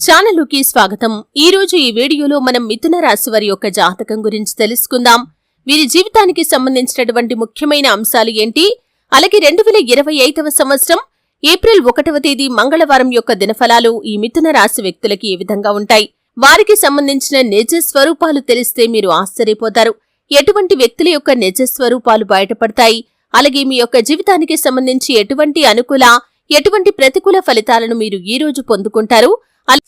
ఛానలుకి స్వాగతం. ఈ రోజు ఈ వీడియోలో మనం మిథున రాశి వారి యొక్క జాతకం గురించి తెలుసుకుందాం. వీరి జీవితానికి సంబంధించినటువంటి ముఖ్యమైన అంశాలు ఏంటి, అలాగే 2025వ సంవత్సరం ఏప్రిల్ 1వ తేదీ మంగళవారం యొక్క దినఫలాలు ఈ మిథున రాశి వ్యక్తులకి ఏ విధంగా ఉంటాయి, వారికి సంబంధించిన నిజ స్వరూపాలు తెలిస్తే మీరు ఆశ్చర్యపోతారు. ఎటువంటి వ్యక్తుల యొక్క నిజ స్వరూపాలు బయటపడతాయి, అలాగే మీ యొక్క జీవితానికి సంబంధించి ఎటువంటి అనుకూల ఎటువంటి ప్రతికూల ఫలితాలను మీరు ఈ రోజు పొందుకుంటారు.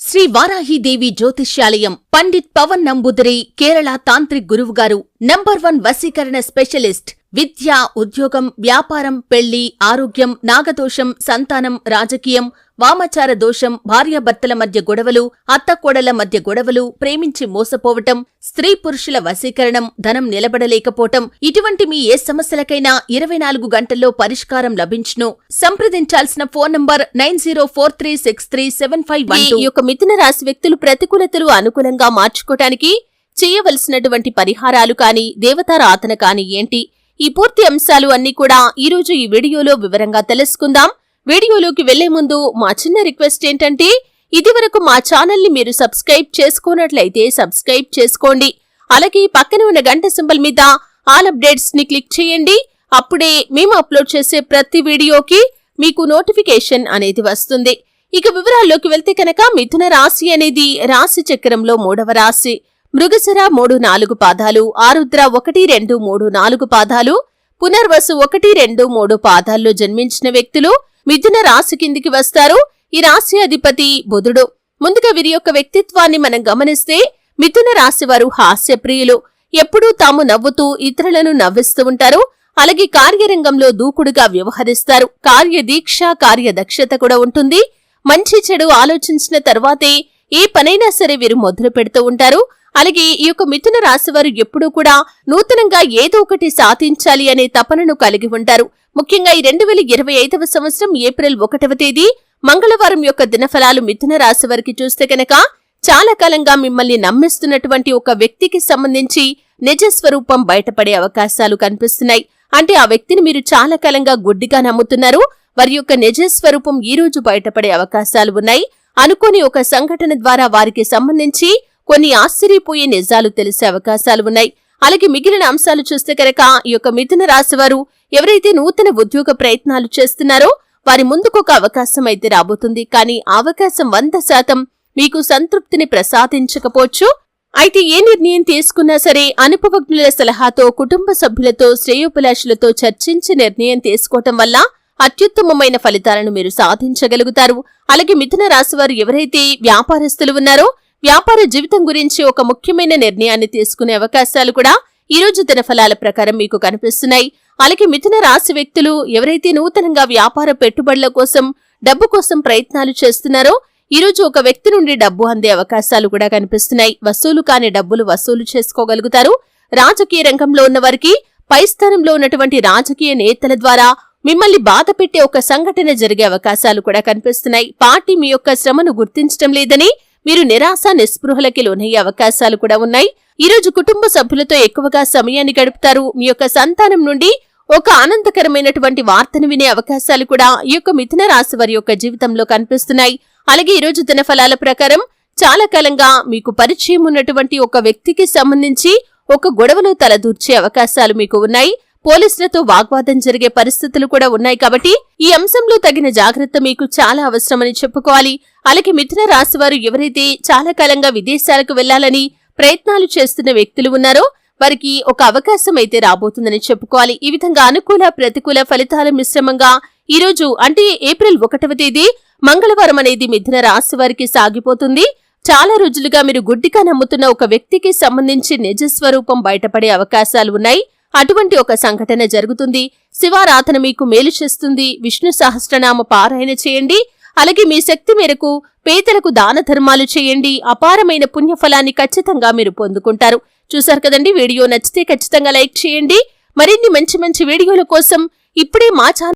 శ్రీ వారాహిదేవి జ్యోతిష్యాలయం పండిత్ పవన్ నంబూదరి కేరళ తాంత్రిక్ గురువు గారు నంబర్ 1 వశీకరణ స్పెషలిస్ట్. విద్య, ఉద్యోగం, వ్యాపారం, పెళ్లి, ఆరోగ్యం, నాగదోషం, సంతానం, రాజకీయం, వామాచార దోషం, భార్యాభర్తల మధ్య గొడవలు, అత్తకోడల మధ్య గొడవలు, ప్రేమించి మోసపోవటం, స్త్రీ పురుషుల వశీకరణం, ధనం నిలబడలేకపోవటం, ఇటువంటి మీ ఏ సమస్యలకైనా 24 గంటల్లో పరిష్కారం లభించును. సంప్రదించాల్సిన ఫోన్ నంబర్ 9043637512. ఈ యొక్క మిథున రాశి వ్యక్తులు ప్రతికూలతలు అనుకూలంగా మార్చుకోవటానికి చేయవలసినటువంటి పరిహారాలు కాని, దేవతారాధన కాని ఏంటి, ఈ పూర్తి అంశాలు అన్నీ కూడా ఈరోజు ఈ వీడియోలో వివరంగా తెలుసుకుందాం. వీడియోలోకి వెళ్లే ముందు మా చిన్న రిక్వెస్ట్ ఏంటంటే, ఇదివరకు మా ఛానల్ ని మీరు సబ్స్క్రైబ్ చేసుకోనట్లయితే సబ్స్క్రైబ్ చేసుకోండి. అలాగే పక్కన ఉన్న గంట సింబల్ మీద ఆల్ అప్డేట్స్ ని క్లిక్ చేయండి. అప్పుడే మేము అప్లోడ్ చేసే ప్రతి వీడియోకి మీకు నోటిఫికేషన్ అనేది వస్తుంది. ఇక వివరాల్లోకి వెళ్తే కనుక, మిథున రాశి అనేది రాశి చక్రంలో 3వ రాశి. మృగశిర 3-4 పాదాలు, ఆరుద్ర 1-2-3-4 పాదాలు, పునర్వసు 1-2-3 పాదాల్లో జన్మించిన వ్యక్తులు మిథున రాశి కిందికి వస్తారు. ఈ రాశి అధిపతి బుధుడు. ముందుగా వీరి యొక్క వ్యక్తిత్వాన్ని మనం గమనిస్తే, మిథున రాశి వారు హాస్యప్రియులు. ఎప్పుడూ తాము నవ్వుతూ ఇతరులను నవ్విస్తూ ఉంటారు. అలాగే కార్యరంగంలో దూకుడుగా వ్యవహరిస్తారు. కార్యదీక్ష, కార్యదక్షత కూడా ఉంటుంది. మంచి చెడు ఆలోచించిన తర్వాతే ఏ పనైనా సరే వీరు మొదలు పెడుతూ ఉంటారు. అలాగే ఈ యొక్క మిథున రాశి వారు ఎప్పుడూ కూడా నూతనంగా ఏదో ఒకటి సాధించాలి అనే తపనను కలిగి ఉంటారు. ముఖ్యంగా ఈ 2025వ సంవత్సరం ఏప్రిల్ 1వ తేదీ మంగళవారం యొక్క దినఫలాలు మిథున రాశి వారికి చూస్తే కనుక, చాలా కాలంగా మిమ్మల్ని నమ్మిస్తున్నటువంటి ఒక వ్యక్తికి సంబంధించి నిజ స్వరూపం బయటపడే అవకాశాలు కనిపిస్తున్నాయి. అంటే ఆ వ్యక్తిని మీరు చాలా కాలంగా గుడ్డిగా నమ్ముతున్నారు. వారి యొక్క నిజ స్వరూపం ఈ రోజు బయటపడే అవకాశాలు ఉన్నాయి. అనుకోని ఒక సంఘటన ద్వారా వారికి సంబంధించి కొన్ని ఆశ్చర్యపోయే నిజాలు తెలిసే అవకాశాలు ఉన్నాయి. అలాగే మిగిలిన అంశాలు చూస్తే కనుక, ఈ యొక్క మిథున రాశి వారు ఎవరైతే నూతన ఉద్యోగ ప్రయత్నాలు చేస్తున్నారో వారి ముందుకు ఒక అవకాశం అయితే రాబోతుంది. కానీ ఆ అవకాశం 100% మీకు సంతృప్తిని ప్రసాదించకపోవచ్చు. అయితే ఏ నిర్ణయం తీసుకున్నా సరే అనుభవజ్ఞుల సలహాతో, కుటుంబ సభ్యులతో, శ్రేయోభిలాషులతో చర్చించి నిర్ణయం తీసుకోవటం వల్ల అత్యుత్తమమైన ఫలితాలను మీరు సాధించగలుగుతారు. అలాగే మిథున రాశి వారు ఎవరైతే వ్యాపారస్తులు ఉన్నారో వ్యాపార జీవితం గురించి ఒక ముఖ్యమైన నిర్ణయాన్ని తీసుకునే అవకాశాలు కూడా ఈ రోజు దినఫలాల ప్రకారం మీకు కనిపిస్తున్నాయి. అలాగే మిథున రాశి వ్యక్తులు ఎవరైతే నూతనంగా వ్యాపార పెట్టుబడుల కోసం, డబ్బు కోసం ప్రయత్నాలు చేస్తున్నారో ఈ రోజు ఒక వ్యక్తి నుండి డబ్బు అందే అవకాశాలు కూడా కనిపిస్తున్నాయి. వసూలు కాని డబ్బులు వసూలు చేసుకోగలుగుతారు. రాజకీయ రంగంలో ఉన్న వారికి పై స్థానంలో ఉన్నటువంటి రాజకీయ నేతల ద్వారా మిమ్మల్ని బాధ పెట్టే ఒక సంఘటన జరిగే అవకాశాలు కూడా కనిపిస్తున్నాయి. పార్టీ మీ యొక్క శ్రమను గుర్తించడం లేదని మీరు నిరాశ నిస్పృహలకి లోనయ్యే అవకాశాలు కూడా ఉన్నాయి. ఈ రోజు కుటుంబ సభ్యులతో ఎక్కువగా సమయాన్ని గడుపుతారు. మీ యొక్క సంతానం నుండి ఒక ఆనందకరమైనటువంటి వార్తను వినే అవకాశాలు కూడా ఈ యొక్క మిథున రాశి వారి యొక్క జీవితంలో కనిపిస్తున్నాయి. అలాగే ఈ రోజు దినఫలాల ప్రకారం చాలా కాలంగా మీకు పరిచయం ఉన్నటువంటి ఒక వ్యక్తికి సంబంధించి ఒక గొడవలో తలదూర్చే అవకాశాలు మీకు ఉన్నాయి. పోలీసులతో వాగ్వాదం జరిగే పరిస్థితులు కూడా ఉన్నాయి. కాబట్టి ఈ అంశంలో తగిన జాగ్రత్త మీకు చాలా అవసరమని చెప్పుకోవాలి. అలాగే మిథున రాశి వారు ఎవరైతే చాలా కాలంగా విదేశాలకు వెళ్లాలని ప్రయత్నాలు చేస్తున్న వ్యక్తులు ఉన్నారో వారికి ఒక అవకాశం అయితే రాబోతుందని చెప్పుకోవాలి. ఈ విధంగా అనుకూల ప్రతికూల ఫలితాల మిశ్రమంగా ఈ రోజు అంటే ఏప్రిల్ 1వ తేదీ మంగళవారం అనేది మిథున రాశి వారికి సాగిపోతుంది. చాలా రోజులుగా మీరు గుడ్డిగా నమ్ముతున్న ఒక వ్యక్తికి సంబంధించి నిజ స్వరూపం బయటపడే అవకాశాలు ఉన్నాయి. అటువంటి ఒక సంఘటన జరుగుతుంది. శివారాధన మీకు మేలు చేస్తుంది. విష్ణు సహస్రనామ పారాయణ చేయండి. అలాగే మీ శక్తి మేరకు పేదలకు దాన ధర్మాలు చేయండి. అపారమైన పుణ్యఫలాన్ని ఖచ్చితంగా మీరు పొందుకుంటారు. చూశారు కదండి, వీడియో నచ్చితే ఖచ్చితంగా లైక్ చేయండి. మరిన్ని మంచి మంచి వీడియోల కోసం ఇప్పుడే మా ఛానల్